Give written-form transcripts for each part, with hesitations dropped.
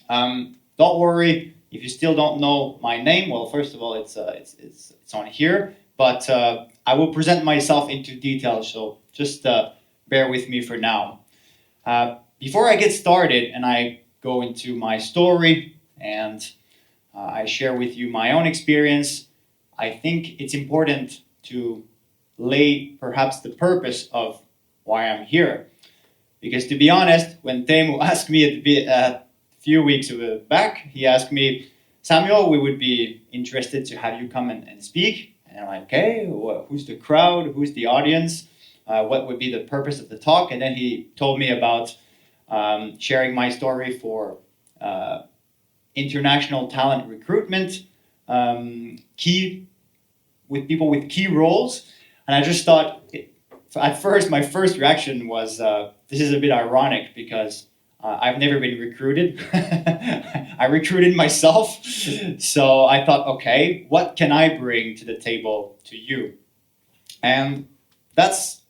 Don't worry if you still don't know my name. Well, first of all, it's on here, but I will present myself into detail. So just bear with me for now. Before I get started and I go into my story and I share with you my own experience, I think it's important to lay perhaps the purpose of why I'm here. Because to be honest, when Teemu asked me a few weeks back, he asked me, Samuel, we would be interested to have you come and speak. And I'm like, okay, who's the crowd? Who's the audience? What would be the purpose of the talk? And then he told me about sharing my story for international talent recruitment, with people with key roles. And I just thought, at first, my first reaction was, this is a bit ironic because I've never been recruited. I recruited myself. So I thought, okay, what can I bring to the table to you? And that's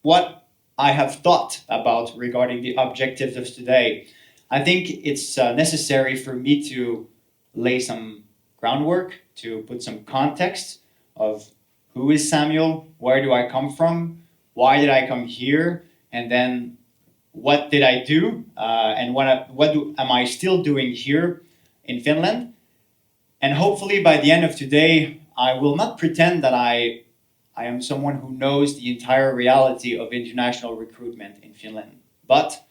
what I have thought about regarding the objectives of today. I think it's necessary for me to lay some groundwork, to put some context of who is Samuel, where do I come from, why did I come here, and then what did I do, and am I still doing here in Finland. And hopefully by the end of today, I will not pretend that I am someone who knows the entire reality of international recruitment in Finland. But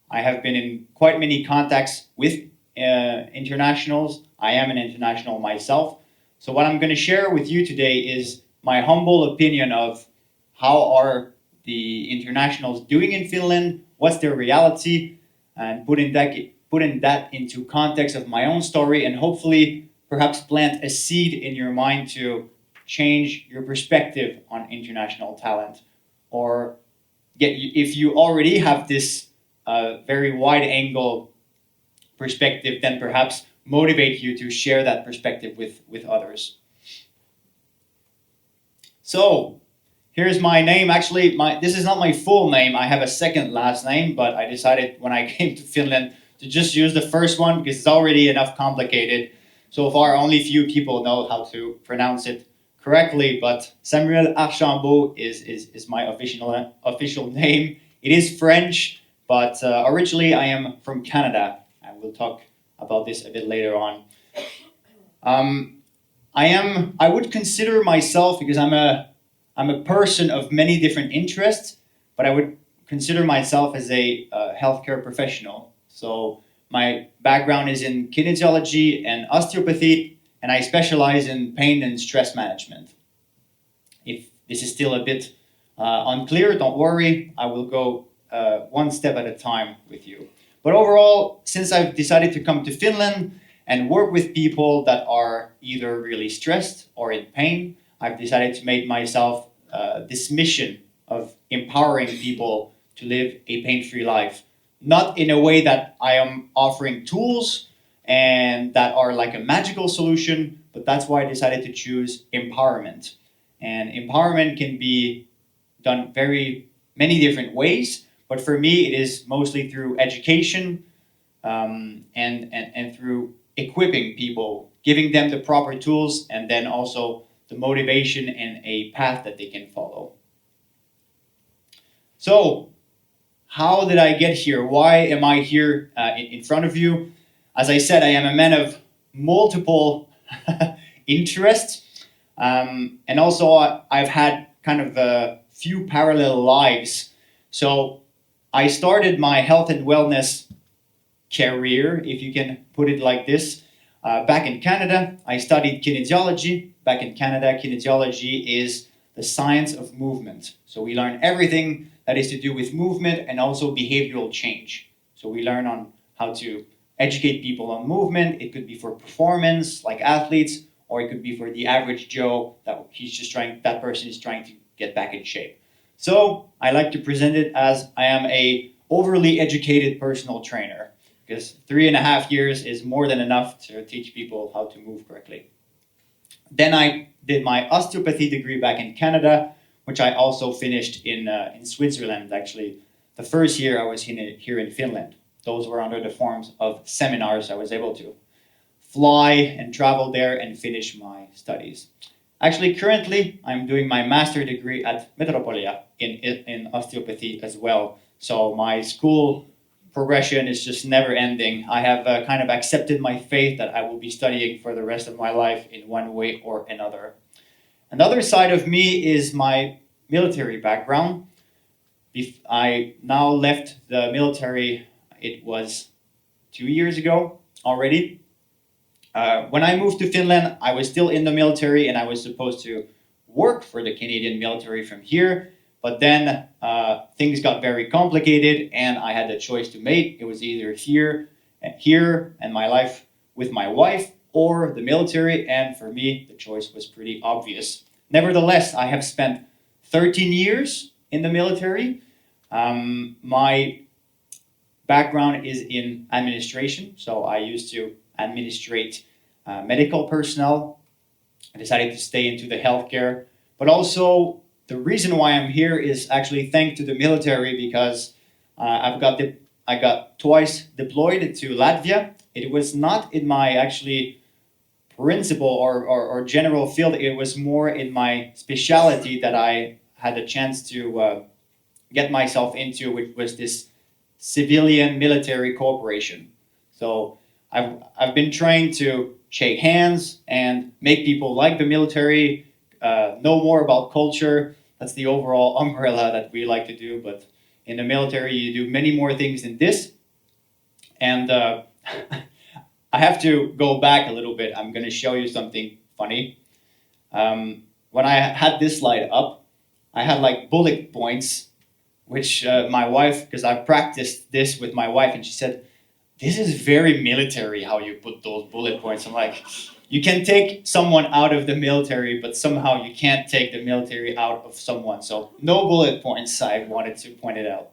I have been in quite many contacts with internationals. I am an international myself. So what I'm going to share with you today is my humble opinion of how are the internationals doing in Finland, what's their reality, and putting that into context of my own story, and hopefully perhaps plant a seed in your mind to change your perspective on international talent, or if you already have this very wide angle perspective, then perhaps motivate you to share that perspective with others. So here's my name. Actually, this is not my full name. I have a second last name, but I decided when I came to Finland to just use the first one because it's already enough complicated. So far, only few people know how to pronounce it correctly, but Samuel Archambault is my official name. It is French, but originally I am from Canada, and we'll talk about this a bit later on. I would consider myself, because I'm a person of many different interests, but I would consider myself as a healthcare professional. So my background is in kinesiology and osteopathy, and I specialize in pain and stress management. If this is still a bit unclear, don't worry, I will go one step at a time with you. But overall, since I've decided to come to Finland and work with people that are either really stressed or in pain, I've decided to make myself this mission of empowering people to live a pain-free life. Not in a way that I am offering tools and that are like a magical solution, but that's why I decided to choose empowerment. And empowerment can be done very many different ways, but for me it is mostly through education and through equipping people, giving them the proper tools, and then also the motivation and a path that they can follow. So, how did I get here? Why am I here in front of you? As I said, I am a man of multiple interests, and also I've had kind of a few parallel lives. So I started my health and wellness career, if you can put it like this, back in Canada. I studied kinesiology. Back in Canada, kinesiology is the science of movement. So we learn everything that is to do with movement and also behavioral change. So we learn on how to educate people on movement. It could be for performance, like athletes, or it could be for the average Joe that person is trying to get back in shape. So I like to present it as I am a overly educated personal trainer, because 3.5 years is more than enough to teach people how to move correctly. Then I did my osteopathy degree back in Canada, which I also finished in Switzerland, actually. The first year I was here in Finland. those were under the forms of seminars. I was able to fly and travel there and finish my studies. Actually, currently, I'm doing my master degree at Metropolia in osteopathy as well. So my school progression is just never ending. I have kind of accepted my fate that I will be studying for the rest of my life in one way or another. Another side of me is my military background. I now left the military, it was 2 years ago already. When I moved to Finland, I was still in the military and I was supposed to work for the Canadian military from here. But then things got very complicated and I had a choice to make. It was either here and my life with my wife or the military. And for me, the choice was pretty obvious. Nevertheless, I have spent 13 years in the military. My background is in administration. So I used to administrate medical personnel. I decided to stay into the healthcare, but also the reason why I'm here is actually thanks to the military because I got twice deployed to Latvia. It was not in my actually principal or general field. It was more in my specialty that I had a chance to get myself into, which was this civilian military cooperation. So I've been trained to shake hands and make people like the military, know more about culture. That's the overall umbrella that we like to do. But in the military, you do many more things than this. And I have to go back a little bit. I'm going to show you something funny. When I had this slide up, I had like bullet points, which my wife, because I practiced this with my wife, and she said, "This is very military how you put those bullet points." I'm like, you can take someone out of the military, but somehow you can't take the military out of someone. So no bullet points, I wanted to point it out.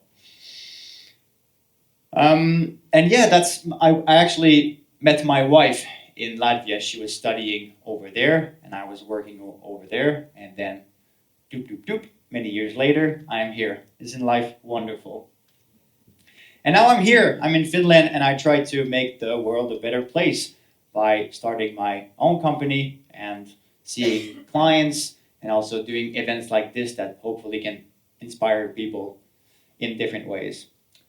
And yeah, I actually met my wife in Latvia. She was studying over there, and I was working over there. And then, doop, doop, doop, many years later, I am here. Isn't life wonderful? And now I'm here. I'm in Finland, and I try to make the world a better place by starting my own company and seeing clients and also doing events like this that hopefully can inspire people in different ways.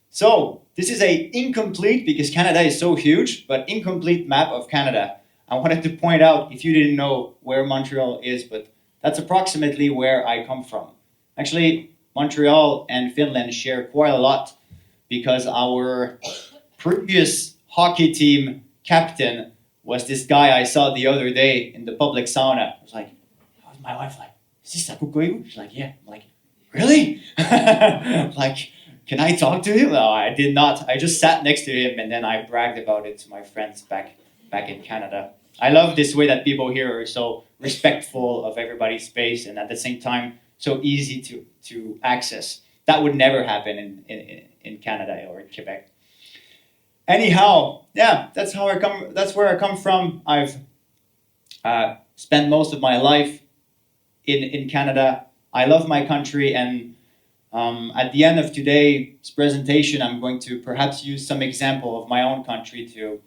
So this is a incomplete, because Canada is so huge, but incomplete map of Canada. I wanted to point out, if you didn't know where Montreal is, but that's approximately where I come from. Actually, Montreal and Finland share quite a lot because our previous hockey team captain was this guy I saw the other day in the public sauna. I was like, my wife like, "Is this Sakukoivu?" She's like, "Yeah." I'm like, "Really?" Like, can I talk to him? No, I did not. I just sat next to him and then I bragged about it to my friends back in Canada. I love this way that people here are so respectful of everybody's space and at the same time so easy to access. That would never happen in Canada or in Quebec. Anyhow, yeah, that's where I come from. I've spent most of my life in Canada. I love my country, and at the end of today's presentation, I'm going to perhaps use some example of my own country to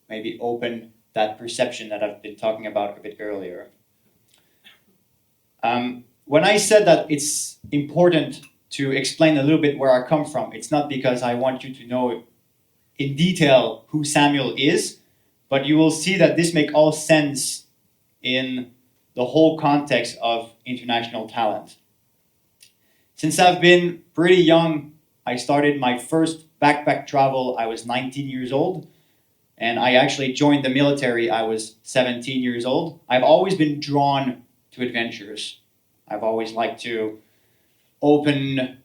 maybe open that perception that I've been talking about a bit earlier. When I said that it's important to explain a little bit where I come from, it's not because I want you to know in detail who Samuel is, but you will see that this makes all sense in the whole context of international talent. Since I've been pretty young, I started my first backpack travel. I was 19 years old, and I actually joined the military. I was 17 years old. I've always been drawn to adventures. I've always liked to open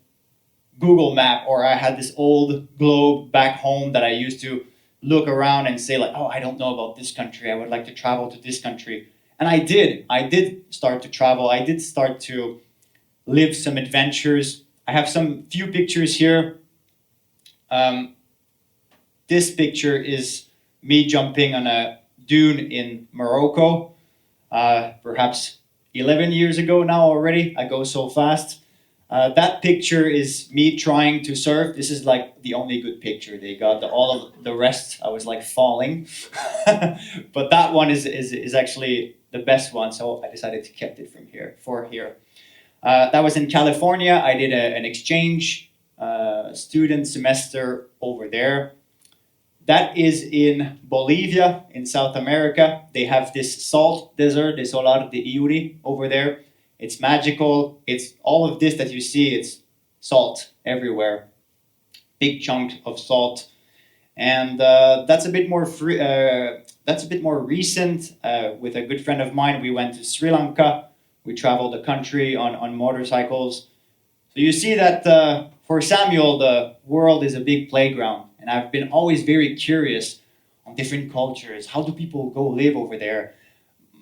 Google Map, or I had this old globe back home that I used to look around and say like, "Oh, I don't know about this country. I would like to travel to this country." And I did start to travel. I did start to live some adventures. I have some few pictures here. This picture is me jumping on a dune in Morocco, perhaps 11 years ago now already. I go so fast. That picture is me trying to surf. This is like the only good picture they got. All of the rest, I was like falling. But that one is actually the best one, so I decided to keep it from here, for here. That was in California. I did an exchange student semester over there. That is in Bolivia, in South America. They have this salt desert, the Solar de Uyuni, over there. It's magical. It's all of this that you see. It's salt everywhere, big chunk of salt, and that's a bit more free. That's a bit more recent. With a good friend of mine, we went to Sri Lanka. We traveled the country on motorcycles. So you see that for Samuel, the world is a big playground, and I've been always very curious on different cultures. How do people go live over there?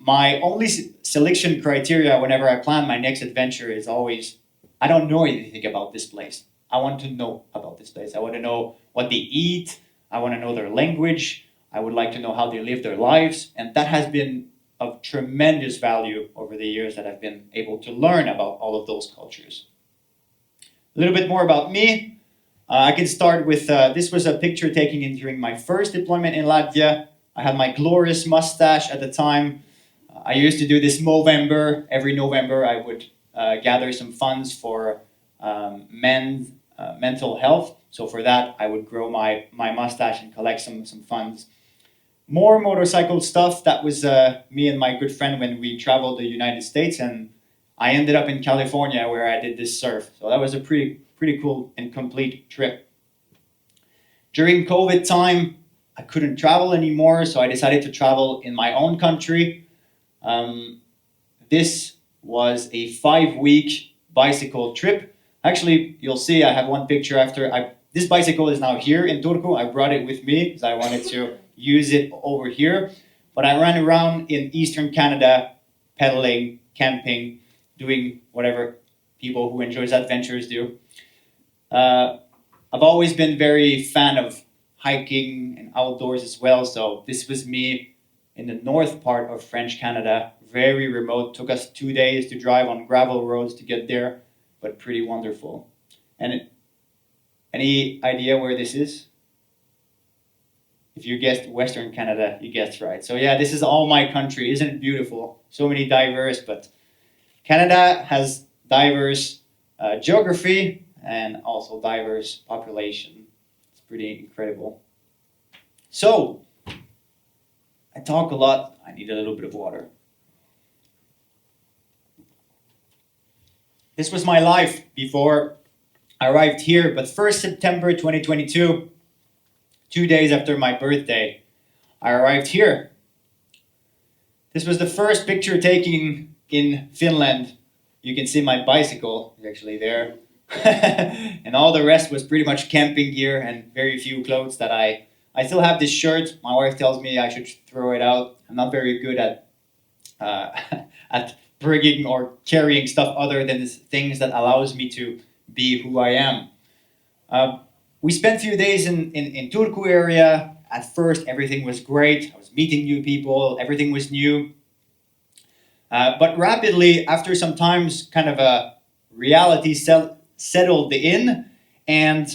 My only selection criteria whenever I plan my next adventure is always, I don't know anything about this place. I want to know about this place. I want to know what they eat. I want to know their language. I would like to know how they live their lives. And that has been of tremendous value over the years that I've been able to learn about all of those cultures. A little bit more about me. I can start with, this was a picture taken during my first deployment in Latvia. I had my glorious mustache at the time. I used to do this Movember. Every November I would gather some funds for mental health. So for that I would grow my mustache and collect some funds. More motorcycle stuff. That was me and my good friend when we traveled the United States, and I ended up in California where I did this surf. So that was a pretty cool and complete trip. During COVID time, I couldn't travel anymore, so I decided to travel in my own country. This was a 5-week bicycle trip. Actually, you'll see I have one picture after. This bicycle is now here in Turku. I brought it with me because I wanted to use it over here. But I ran around in Eastern Canada, pedaling, camping, doing whatever people who enjoy adventures do. I've always been very fan of hiking and outdoors as well. So this was me in the north part of French Canada, very remote. Took us 2 days to drive on gravel roads to get there, but pretty wonderful. And any idea where this is? If you guessed Western Canada, you guessed right. So yeah, this is all my country. Isn't it beautiful? So many diverse, but Canada has diverse geography and also diverse population. It's pretty incredible. So, I talk a lot. I need a little bit of water. This was my life before I arrived here, but 1st September 2022, 2 days after my birthday, I arrived here. This was the first picture taken in Finland. You can see my bicycle is actually there. And all the rest was pretty much camping gear and very few clothes that I still have this shirt. My wife tells me I should throw it out. I'm not very good at at bringing or carrying stuff other than things that allows me to be who I am. We spent a few days in Turku area. At first, everything was great. I was meeting new people. Everything was new. But rapidly, after some times, kind of a reality settled in, and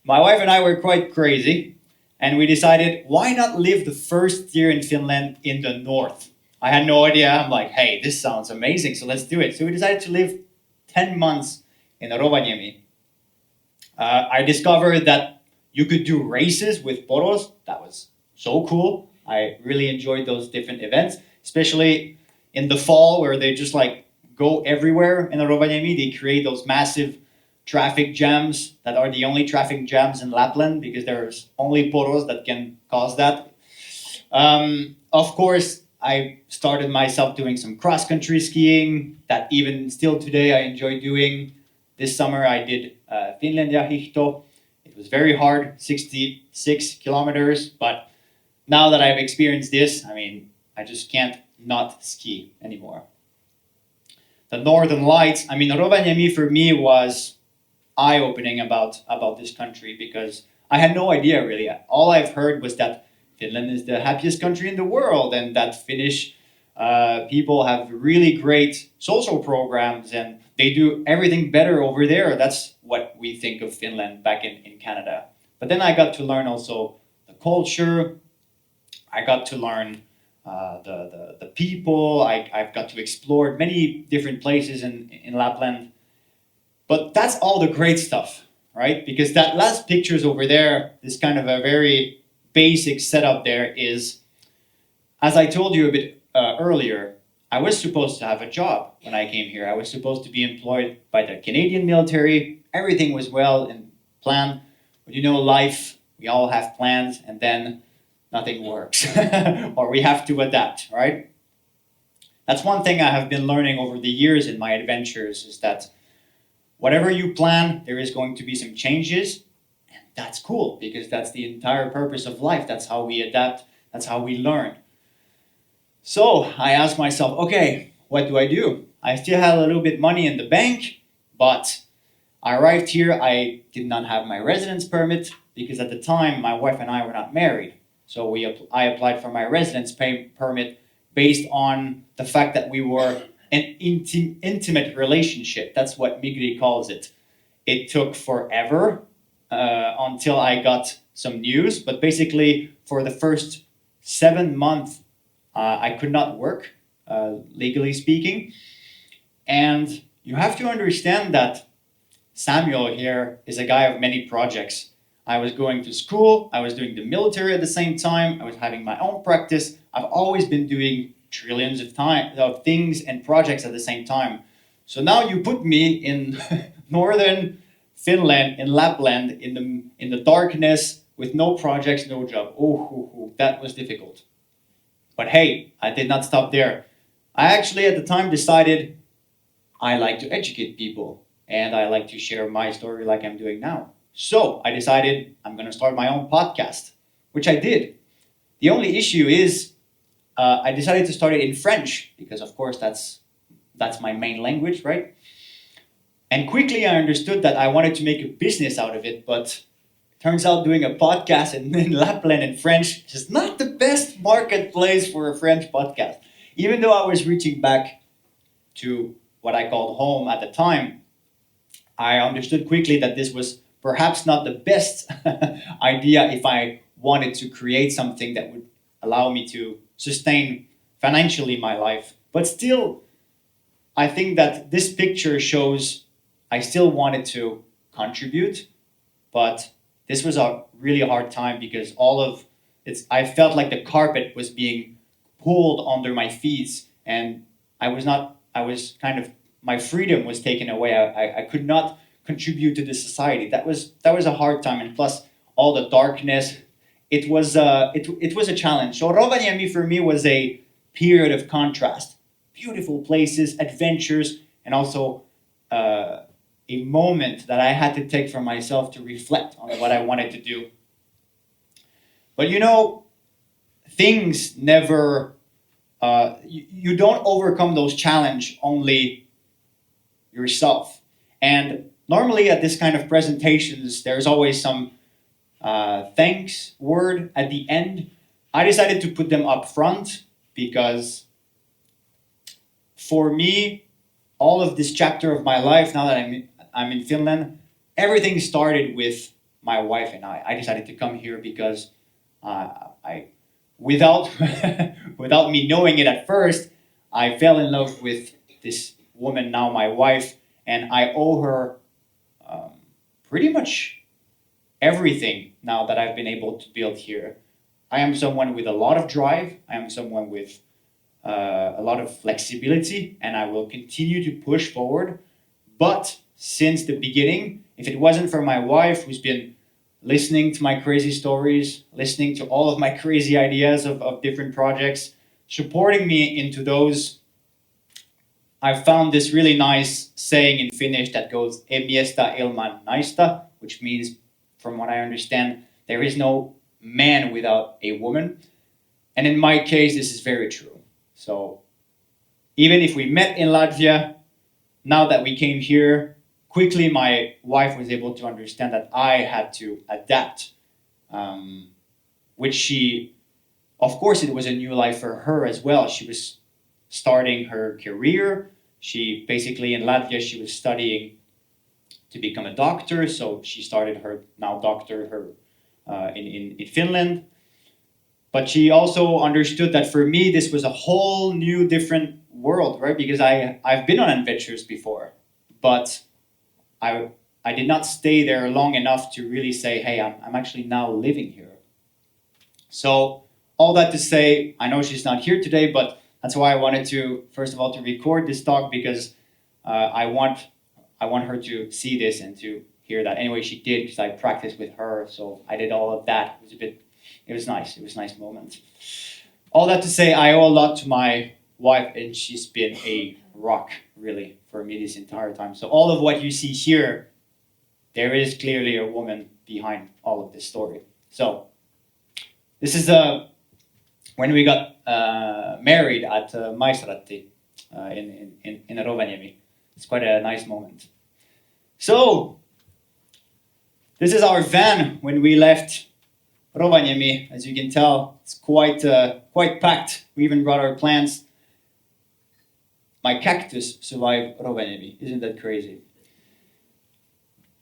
my wife and I were quite crazy, and we decided, why not live the first year in Finland in the north? I had no idea. I'm like, hey, this sounds amazing, so let's do it. So we decided to live 10 months in Rovaniemi. I discovered that you could do races with poros. That was so cool. I really enjoyed those different events, especially in the fall where they just like go everywhere in Rovaniemi. They create those massive traffic jams that are the only traffic jams in Lapland because there's only poros that can cause that. Of course, I started myself doing some cross-country skiing that even still today I enjoy doing. This summer I did Finland hiihto. It was very hard, 66 kilometers, but now that I've experienced this, I mean, I just can't not ski anymore. The Northern Lights, I mean, Rovaniemi for me was eye-opening about this country because I had no idea really. All I've heard was that Finland is the happiest country in the world and that Finnish people have really great social programs and they do everything better over there. That's what we think of Finland back in Canada. But then I got to learn also the culture. I got to learn the people. I've got to explore many different places in Lapland. But that's all the great stuff, right? Because that last pictures over there, this kind of a very basic setup there is, as I told you a bit earlier, I was supposed to have a job when I came here. I was supposed to be employed by the Canadian military. Everything was well and planned. But you know, life, we all have plans, and then nothing works. Or we have to adapt, right? That's one thing I have been learning over the years in my adventures, is that whatever you plan, there is going to be some changes. And that's cool, because that's the entire purpose of life. That's how we adapt. That's how we learn. So I asked myself, okay, what do I do? I still had a little bit money in the bank, but I arrived here. I did not have my residence permit because at the time my wife and I were not married. So I applied for my residence permit based on the fact that we were an intimate relationship. That's what Migri calls it. It took forever until I got some news, but basically for the first 7 months, I could not work, legally speaking. And you have to understand that Samuel here is a guy of many projects. I was going to school, I was doing the military at the same time, I was having my own practice. I've always been doing trillions of things and projects at the same time. So now you put me in northern Finland, in Lapland, in the darkness, with no projects, no job. Oh, that was difficult. But hey, I did not stop there. I actually at the time decided I like to educate people and I like to share my story like I'm doing now. So I decided I'm going to start my own podcast, which I did. The only issue is I decided to start it in French because, of course, that's my main language, right? And quickly I understood that I wanted to make a business out of it, but turns out doing a podcast in Lapland in French is not the best marketplace for a French podcast. Even though I was reaching back to what I called home at the time, I understood quickly that this was perhaps not the best idea if I wanted to create something that would allow me to sustain financially my life. But still, I think that this picture shows I still wanted to contribute, but this was a really hard time because I felt like the carpet was being pulled under my feet, and my freedom was taken away. I could not contribute to the society. That was a hard time, and plus all the darkness. It was a challenge. So Rovaniemi for me was a period of contrast, beautiful places, adventures, and also a moment that I had to take for myself to reflect on what I wanted to do. But you know, things never, you don't overcome those challenges only yourself. And normally at this kind of presentations, there's always some thanks word at the end. I decided to put them up front because for me, all of this chapter of my life, now that I'm in Finland, everything started with my wife and I. I decided to come here because without without me knowing it at first, I fell in love with this woman, now my wife, and I owe her pretty much everything now that I've been able to build here. I am someone with a lot of drive. I am someone with a lot of flexibility, and I will continue to push forward. But since the beginning, if it wasn't for my wife, who's been listening to my crazy stories, listening to all of my crazy ideas of different projects, supporting me into those, I found this really nice saying in Finnish that goes, "Ei miestä ilman naista," which means, from what I understand, there is no man without a woman. And in my case, this is very true. So even if we met in Latvia, now that we came here, quickly my wife was able to understand that I had to adapt, which of course it was a new life for her as well. She was starting her career. She basically in Latvia, she was studying to become a doctor, so she started her in Finland. But she also understood that for me, this was a whole new different world, right? Because I've been on adventures before, but I did not stay there long enough to really say, hey, I'm actually now living here. So all that to say, I know she's not here today, but that's why I wanted to, first of all, to record this talk, because I want her to see this and to hear that. Anyway, she did, because I practiced with her, so I did all of that. It was nice. It was a nice moment. All that to say, I owe a lot to my wife, and she's been a rock, really, for me this entire time. So all of what you see here, there is clearly a woman behind all of this story. So this is when we got married at Maistrati in Rovaniemi. It's quite a nice moment. So this is our van when we left Rovaniemi. As you can tell, it's quite packed. We even brought our plants. My cactus survived Rovaniemi. Isn't that crazy?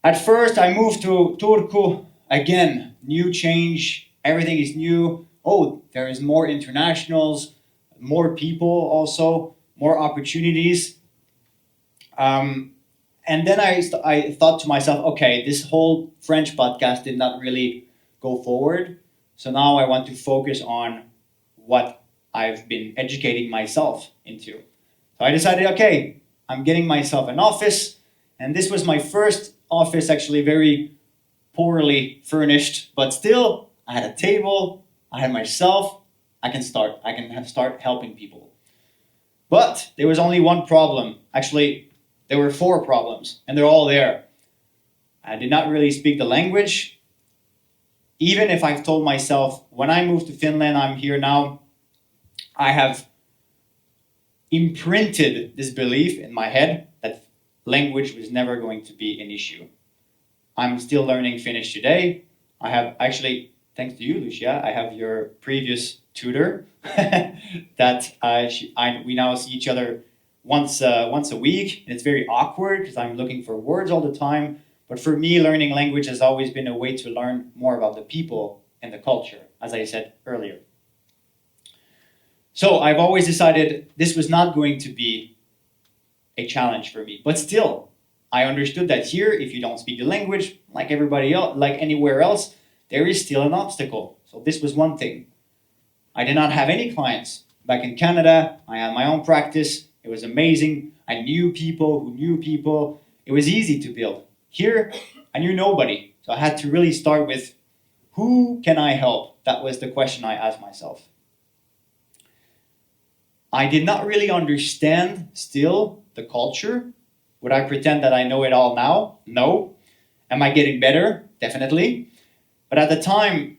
At first, I moved to Turku. Again, new change. Everything is new. Oh, there is more internationals, more people also, more opportunities. And then I thought to myself, okay, this whole French podcast did not really go forward. So now I want to focus on what I've been educating myself into. So I decided, okay, I'm getting myself an office. And this was my first office, actually very poorly furnished, but still I had a table, I had myself, I can start helping people. But there was only one problem. Actually, there were 4 problems, and they're all there. I did not really speak the language. Even if I've told myself, when I moved to Finland, I'm here now, I have imprinted this belief in my head that language was never going to be an issue. I'm still learning Finnish today. I have actually, thanks to you, Lucia, I have your previous tutor that we now see each other once a week. And it's very awkward because I'm looking for words all the time. But for me, learning language has always been a way to learn more about the people and the culture, as I said earlier. So I've always decided this was not going to be a challenge for me. But still, I understood that here, if you don't speak the language, like everybody else, like anywhere else, there is still an obstacle. So this was one thing. I did not have any clients. Back in Canada, I had my own practice. It was amazing. I knew people who knew people. It was easy to build. Here, I knew nobody. So I had to really start with, who can I help? That was the question I asked myself. I did not really understand still the culture. Would I pretend that I know it all now? No. Am I getting better? Definitely. But at the time,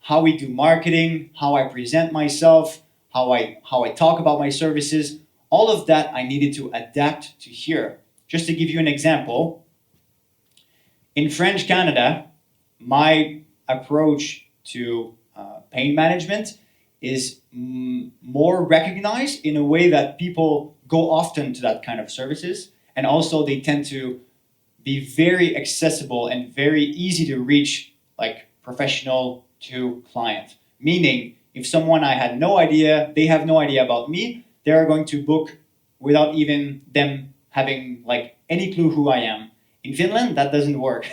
how we do marketing, how I present myself, how I talk about my services, all of that I needed to adapt to here. Just to give you an example, in French Canada, my approach to pain management is more recognized in a way that people go often to that kind of services. And also they tend to be very accessible and very easy to reach, like professional to client. Meaning, if someone I had no idea, they have no idea about me, they are going to book without even them having like any clue who I am. In Finland, that doesn't work.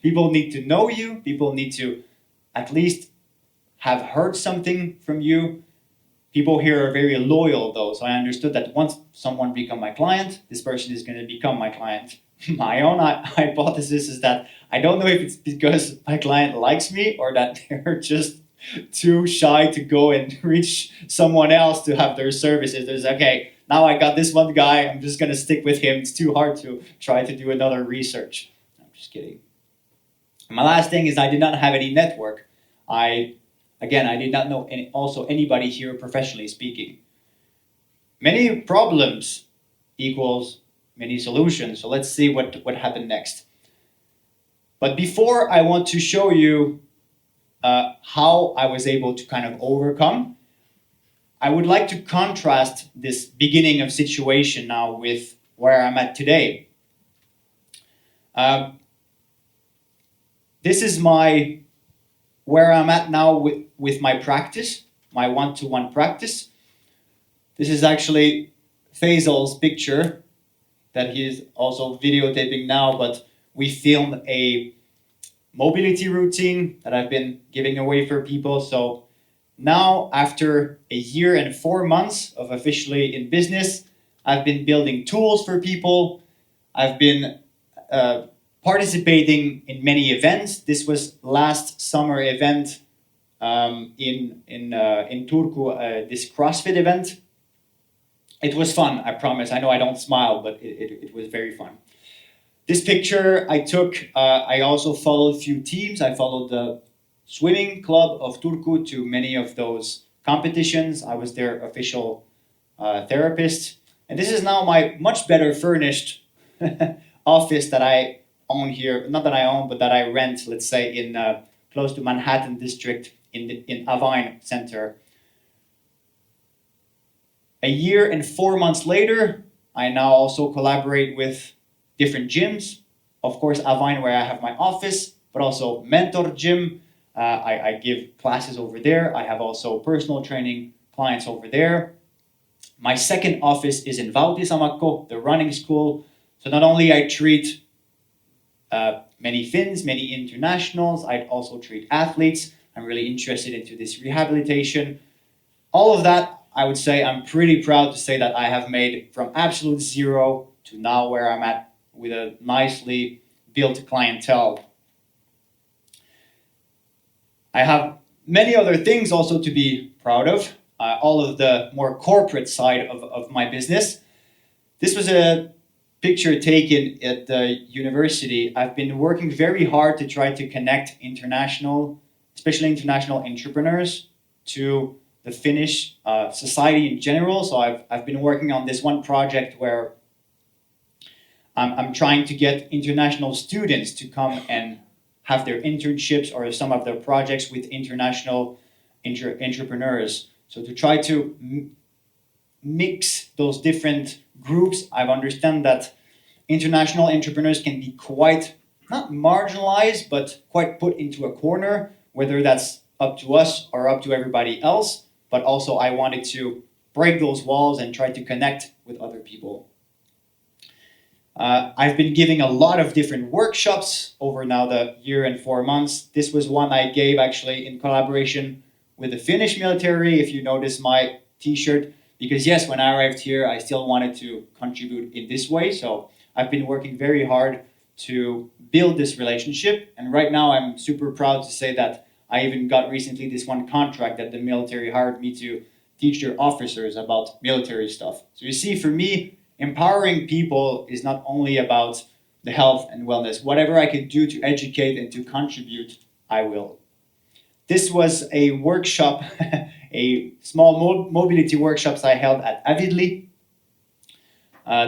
People need to know you. People need to at least have heard something from you. People here are very loyal though, so I understood that once someone becomes my client, this person is going to become my client. My own hypothesis is that I don't know if it's because my client likes me or that they're just too shy to go and reach someone else to have their services. There's, okay, now I got this one guy, I'm just going to stick with him. It's too hard to try to do another research. I'm just kidding. My last thing is I did not have any network. I did not know anybody here professionally speaking. Many problems equals many solutions. So let's see what happened next. But before, I want to show you how I was able to kind of overcome. I would like to contrast this beginning of situation now with where I'm at today. This is where I'm at now with my practice, my one-to-one practice. This is actually Faisal's picture that he is also videotaping now, but we filmed a mobility routine that I've been giving away for people. So now, after a year and 4 months of officially in business, I've been building tools for people. I've been participating in many events. This was last summer event in Turku, this CrossFit event. It was fun, I promise. I know I don't smile, but it was very fun. This picture I took, I also followed a few teams. I followed the swimming club of Turku to many of those competitions. I was their official therapist. And this is now my much better furnished office that I own here. Not that I own, but that I rent, let's say, in close to Manhattan district in Avain Center. A year and 4 months later, I now also collaborate with different gyms. Of course, Avain, where I have my office, but also Mentor Gym. I give classes over there. I have also personal training clients over there. My second office is in Valtisamakko, the running school. So not only I treat many Finns, many internationals, I also treat athletes. I'm really interested into this rehabilitation. All of that, I would say I'm pretty proud to say that I have made from absolute zero to now where I'm at with a nicely built clientele. I have many other things also to be proud of, all of the more corporate side of my business. This was a picture taken at the university. I've been working very hard to try to connect international, especially international entrepreneurs, to the Finnish society in general. So I've been working on this one project where I'm trying to get international students to come and have their internships or some of their projects with international entrepreneurs. So to try to mix those different groups, I've understand that international entrepreneurs can be quite, not marginalized, but quite put into a corner, whether that's up to us or up to everybody else. But also I wanted to break those walls and try to connect with other people. I've been giving a lot of different workshops over now the year and 4 months. This was one I gave actually in collaboration with the Finnish military, if you notice my t-shirt, because yes, when I arrived here, I still wanted to contribute in this way. So I've been working very hard to build this relationship. And right now I'm super proud to say that I even got recently this one contract that the military hired me to teach their officers about military stuff. So you see, for me, empowering people is not only about the health and wellness. Whatever I can do to educate and to contribute, I will. This was a workshop, a small mobility workshops I held at Avidly.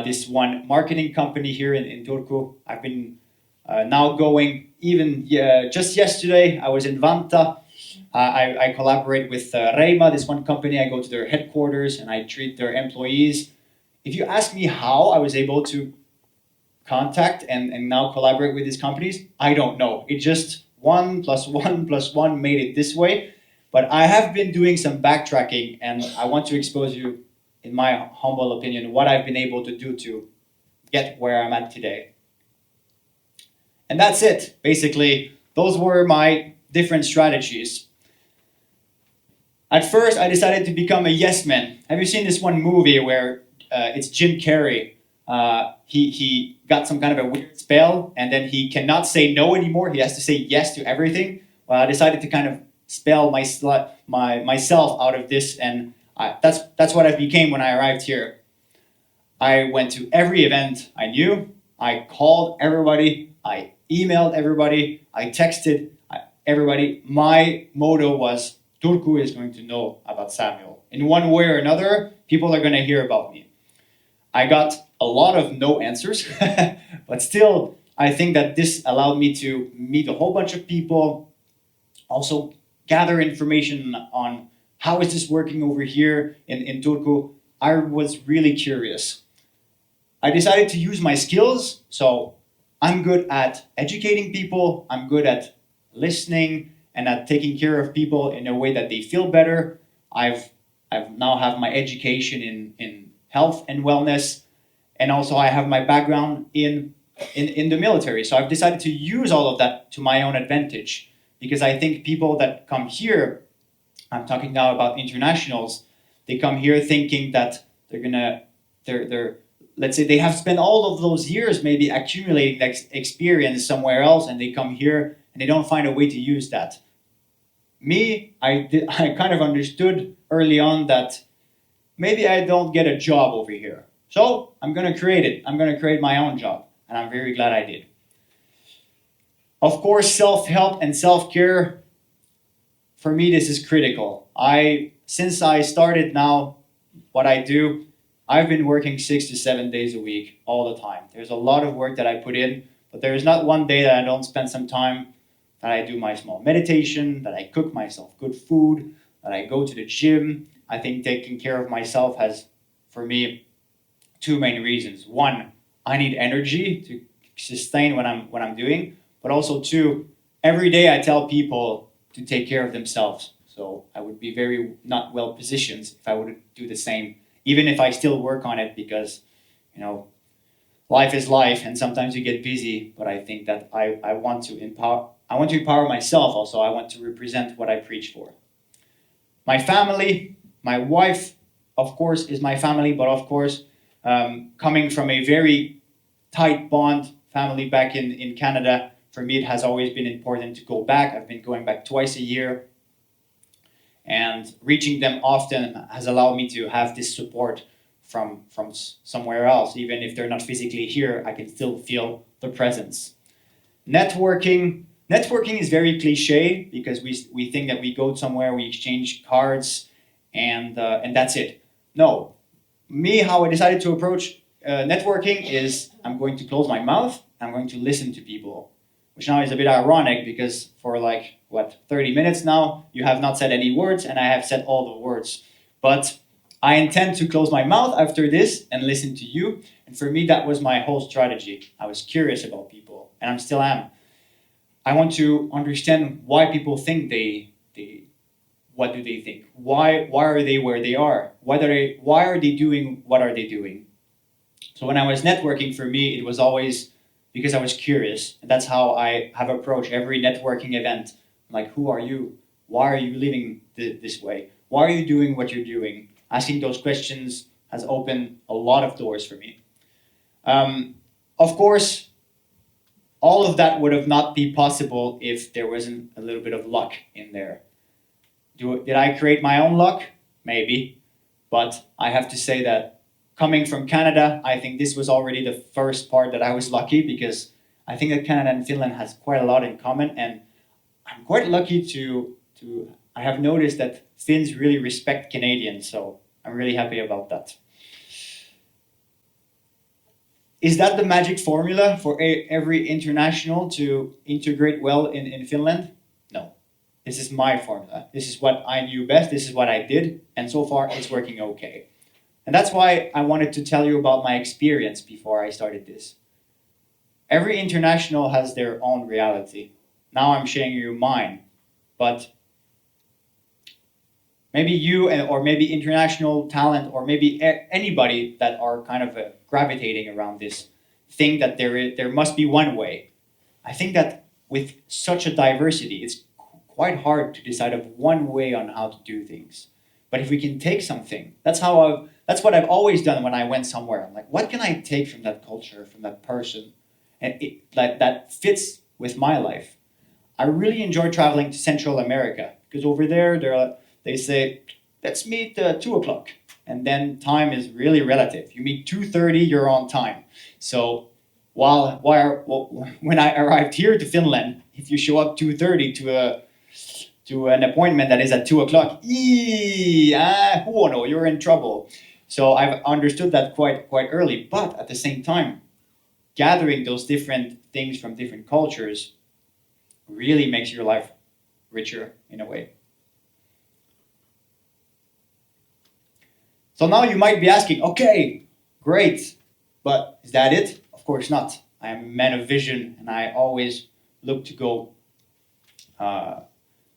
This one marketing company here in Turku. I've been now going, even just yesterday, I was in Vanta. I collaborate with Reima, this one company. I go to their headquarters and I treat their employees. If you ask me how I was able to contact and now collaborate with these companies, I don't know. It just 1 + 1 + 1 made it this way. But I have been doing some backtracking, and I want to expose you, in my humble opinion, what I've been able to do to get where I'm at today. And that's it. Basically, those were my different strategies. At first, I decided to become a yes man. Have you seen this one movie where it's Jim Carrey? He got some kind of a weird spell, and then he cannot say no anymore. He has to say yes to everything. Well, I decided to kind of spell myself out of this, and that's what I became when I arrived here. I went to every event I knew. I called everybody. I emailed everybody. I texted everybody. My motto was, Turku is going to know about Samuel. In one way or another, people are going to hear about me. I got a lot of no answers, but still, I think that this allowed me to meet a whole bunch of people, also gather information on how is this working over here in Turku? I was really curious. I decided to use my skills. So I'm good at educating people, I'm good at listening and at taking care of people in a way that they feel better. I've now have my education in health and wellness, and also I have my background in the military. So I've decided to use all of that to my own advantage, because I think people that come here, I'm talking now about internationals, they come here thinking that they're let's say they have spent all of those years maybe accumulating that experience somewhere else, and they come here and they don't find a way to use that. Me, I kind of understood early on that maybe I don't get a job over here. So I'm going to create it. I'm going to create my own job. And I'm very glad I did. Of course, self-help and self-care, for me, this is critical. Since I started now what I do, I've been working 6 to 7 days a week all the time. There's a lot of work that I put in, but there is not one day that I don't spend some time, that I do my small meditation, that I cook myself good food, that I go to the gym. I think taking care of myself has, for me, two main reasons. One, I need energy to sustain what I'm doing, but also two, every day I tell people to take care of themselves. So I would be very not well positioned if I would do the same, even if I still work on it, because life is life and sometimes you get busy. But I think that I want to empower myself also. I want to represent what I preach for. My family, my wife, of course, is my family, but of course, coming from a very tight bond family back in Canada, for me it has always been important to go back. I've been going back twice a year, and reaching them often has allowed me to have this support from somewhere else. Even if they're not physically here, I can still feel the presence. Networking is very cliche, because we think that we go somewhere, we exchange cards, and that's it. No, me, how I decided to approach networking is I'm going to close my mouth, I'm going to listen to people, which now is a bit ironic, because for 30 minutes now, you have not said any words and I have said all the words. But I intend to close my mouth after this and listen to you. And for me, that was my whole strategy. I was curious about people, and I still am. I want to understand why people think what do they think? Why are they where they are? Why are they doing what are they doing? So when I was networking, for me, it was always because I was curious. And that's how I have approached every networking event. Like, who are you? Why are you living this way? Why are you doing what you're doing? Asking those questions has opened a lot of doors for me. Of course, all of that would have not be possible if there wasn't a little bit of luck in there. Did I create my own luck? Maybe. But I have to say that coming from Canada, I think this was already the first part that I was lucky, because I think that Canada and Finland has quite a lot in common, and I'm quite lucky I have noticed that Finns really respect Canadians, so I'm really happy about that. Is that the magic formula for every international to integrate well in Finland? No. This is my formula. This is what I knew best. This is what I did. And so far, it's working okay. And that's why I wanted to tell you about my experience before I started this. Every international has their own reality. Now I'm sharing you mine. But maybe you, or maybe international talent, or maybe anybody that are kind of gravitating around this, think that there must be one way. I think that with such a diversity, it's quite hard to decide of one way on how to do things. But if we can take something, that's what I've always done when I went somewhere. I'm like, what can I take from that culture, from that person, and that fits with my life? I really enjoy traveling to Central America, because over there they say, let's meet 2 o'clock. And then time is really relative. You meet 2:30, you're on time. So when I arrived here to Finland, if you show up 2:30 to an appointment that is at 2 o'clock, huono, you're in trouble. So I've understood that quite early. But at the same time, gathering those different things from different cultures really makes your life richer in a way. So now you might be asking, okay, great, but is that it? Of course not. I am a man of vision, and I always look to go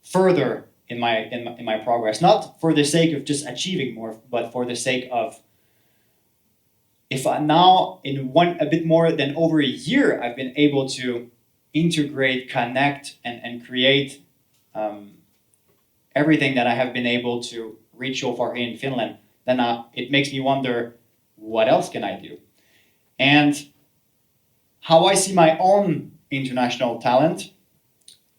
further in my progress, not for the sake of just achieving more, but for the sake of, if I now in a bit more than over a year, I've been able to integrate, connect, and create everything that I have been able to reach so far here in Finland, then it makes me wonder, what else can I do? And how I see my own international talent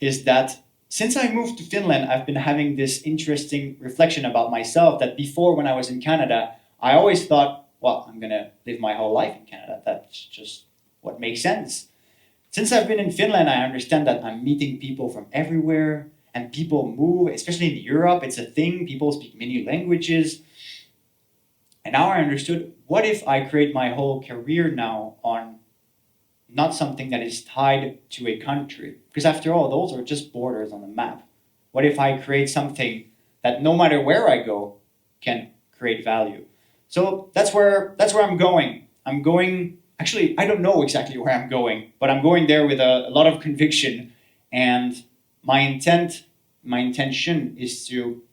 is that since I moved to Finland, I've been having this interesting reflection about myself that before, when I was in Canada, I always thought, well, I'm going to live my whole life in Canada. That's just what makes sense. Since I've been in Finland, I understand that I'm meeting people from everywhere, and people move, especially in Europe, it's a thing. People speak many languages. And now I understood, what if I create my whole career now on not something that is tied to a country? Because after all, those are just borders on the map. What if I create something that no matter where I go can create value? So that's where I'm going. Actually, I don't know exactly where I'm going, but I'm going there with a lot of conviction. And my intention is to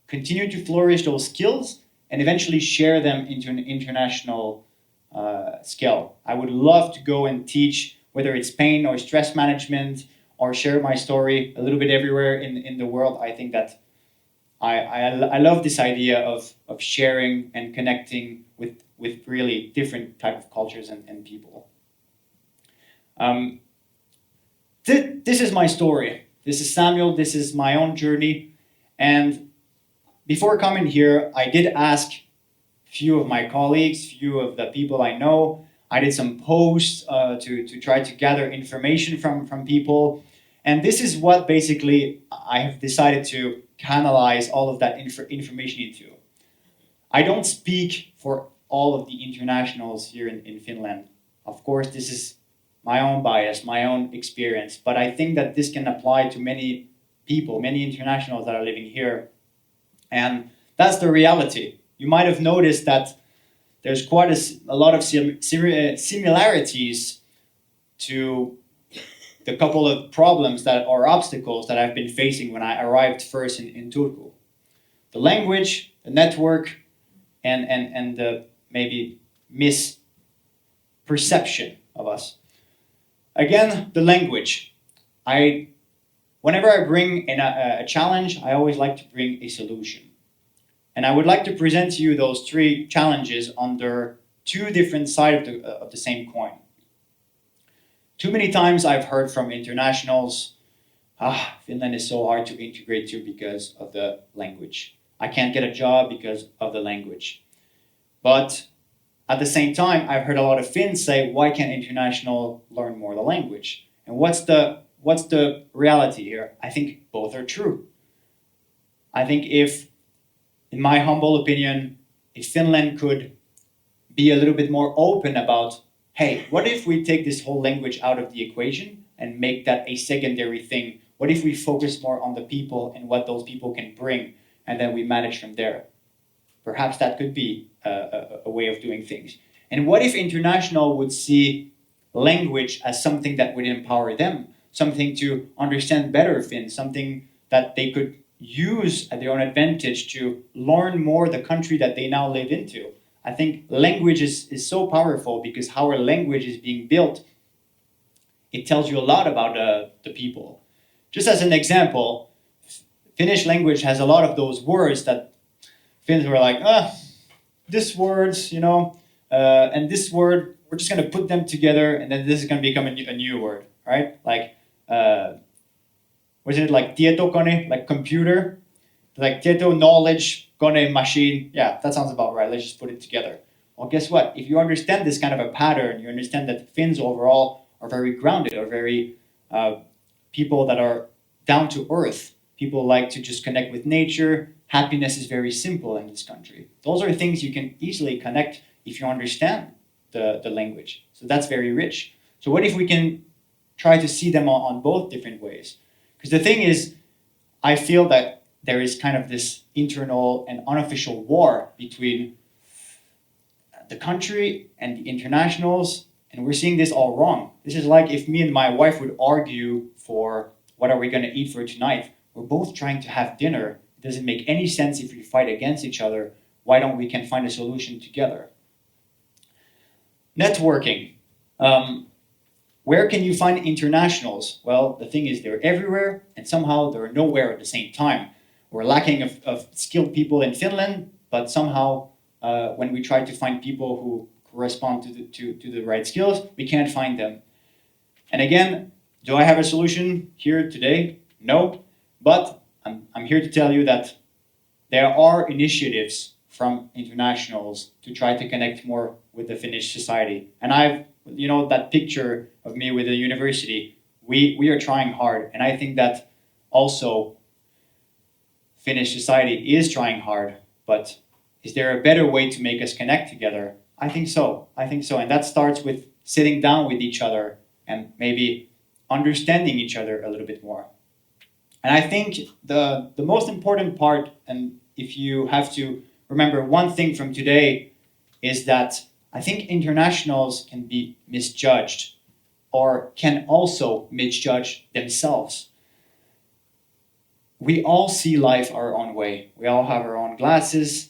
continue to flourish those skills and eventually share them into an international scale. I would love to go and teach, whether it's pain or stress management, or share my story a little bit everywhere in the world. I think that I love this idea of sharing and connecting with really different type of cultures and people. This is my story. This is Samuel. This is my own journey. And before coming here, I did ask few of my colleagues, few of the people I know. I did some posts to try to gather information from people. And this is what basically I have decided to canalize all of that information into. I don't speak for all of the internationals here in Finland. Of course, this is my own bias, my own experience, but I think that this can apply to many people, many internationals that are living here. And that's the reality. You might have noticed that there's quite a lot of similarities to the couple of problems or obstacles that I've been facing when I arrived first in Turku. The language, the network, and the maybe misperception of us. Again, the language. Whenever I bring in a challenge, I always like to bring a solution. And I would like to present to you those three challenges under two different sides of the same coin. Too many times I've heard from internationals, Finland is so hard to integrate to because of the language. I can't get a job because of the language. But at the same time, I've heard a lot of Finns say, why can't international learn more the language? And what's the reality here? I think both are true. I think in my humble opinion, if Finland could be a little bit more open about, hey, what if we take this whole language out of the equation and make that a secondary thing? What if we focus more on the people and what those people can bring, and then we manage from there? Perhaps that could be a way of doing things. And what if international would see language as something that would empower them, something to understand better Finns, something that they could use at their own advantage to learn more the country that they now live into? I think language is so powerful because how our language is being built, it tells you a lot about the people. Just as an example, Finnish language has a lot of those words that Finns were like, this words, and this word, we're just going to put them together and then this is going to become a new word, right? Like, wasn't it like tietokone, like computer? Like tieto, knowledge, kone, machine. Yeah, that sounds about right. Let's just put it together. Well, guess what? If you understand this kind of a pattern, you understand that Finns overall are very grounded, are very people that are down to earth. People like to just connect with nature. Happiness is very simple in this country. Those are things you can easily connect if you understand the language. So that's very rich. So what if we can try to see them on both different ways? Because the thing is, I feel that there is kind of this internal and unofficial war between the country and the internationals, and we're seeing this all wrong. This is like if me and my wife would argue for what are we going to eat for tonight. We're both trying to have dinner. It doesn't make any sense if we fight against each other. Why don't we can find a solution together? Networking. Where can you find internationals? Well, the thing is they're everywhere, and somehow they're nowhere at the same time. We're lacking of skilled people in Finland, but somehow when we try to find people who correspond to the right skills, we can't find them. And again, do I have a solution here today? No, but I'm here to tell you that there are initiatives from internationals to try to connect more with the Finnish society. And that picture of me with the university, we are trying hard. And I think that also Finnish society is trying hard, but is there a better way to make us connect together? I think so. And that starts with sitting down with each other and maybe understanding each other a little bit more. And I think the most important part, and if you have to remember one thing from today, is that I think internationals can be misjudged or can also misjudge themselves. We all see life our own way. We all have our own glasses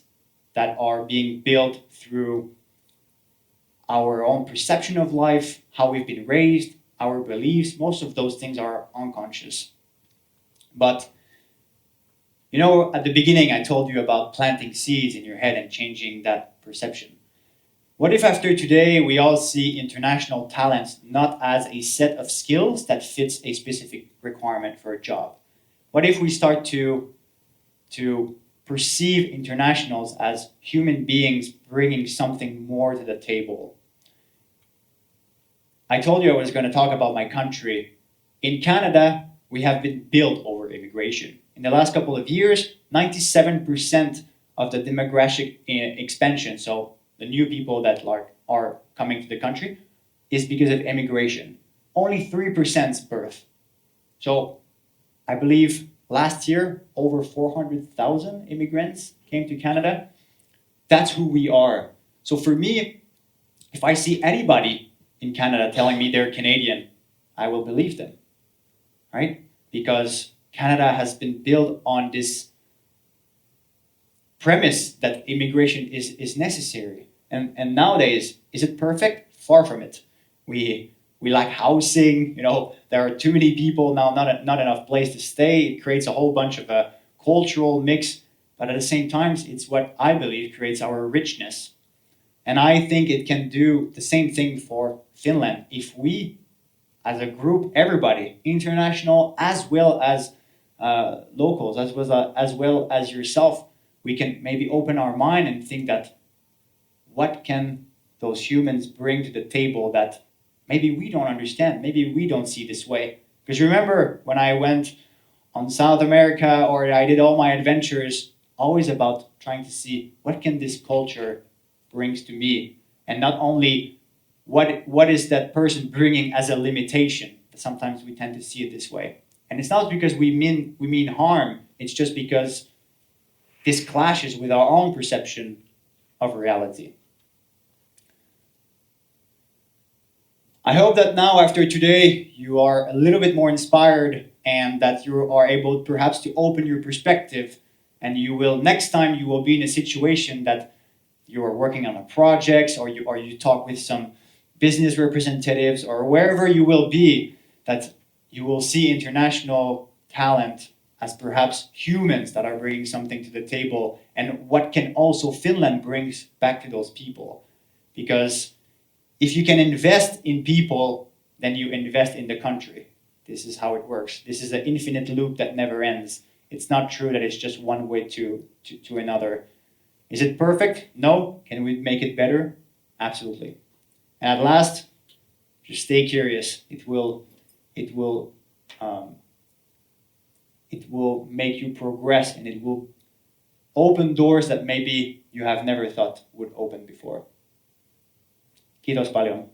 that are being built through our own perception of life, how we've been raised, our beliefs. Most of those things are unconscious. But, at the beginning I told you about planting seeds in your head and changing that perception. What if after today we all see international talents not as a set of skills that fits a specific requirement for a job? What if we start to perceive internationals as human beings bringing something more to the table? I told you I was going to talk about my country. In Canada, we have been built over immigration. In the last couple of years, 97% of the demographic expansion, so the new people that are coming to the country, is because of immigration. Only 3% birth. So I believe last year, over 400,000 immigrants came to Canada. That's who we are. So for me, if I see anybody in Canada telling me they're Canadian, I will believe them, right? Because Canada has been built on this premise that immigration is necessary. And nowadays, is it perfect? Far from it. We lack housing, there are too many people now, not enough place to stay. It creates a whole bunch of a cultural mix, but at the same time, it's what I believe creates our richness. And I think it can do the same thing for Finland if we, as a group, everybody, international as well as locals, as well as yourself, we can maybe open our mind and think that what can those humans bring to the table that maybe we don't understand, maybe we don't see this way. Because remember when I went on South America or I did all my adventures, always about trying to see what can this culture brings to me, and not only what is that person bringing as a limitation. Sometimes we tend to see it this way. And it's not because we mean harm, it's just because this clashes with our own perception of reality. I hope that now, after today, you are a little bit more inspired and that you are able perhaps to open your perspective, and next time you will be in a situation that you are working on a project or you talk with some business representatives or wherever you will be, that you will see international talent as perhaps humans that are bringing something to the table, and what can also Finland brings back to those people. Because if you can invest in people, then you invest in the country. This is how it works. This is an infinite loop that never ends. It's not true that it's just one way to another. Is it perfect? No. Can we make it better? Absolutely. And at last, just stay curious. It will make you progress, and it will open doors that maybe you have never thought would open before. Kiitos paljon.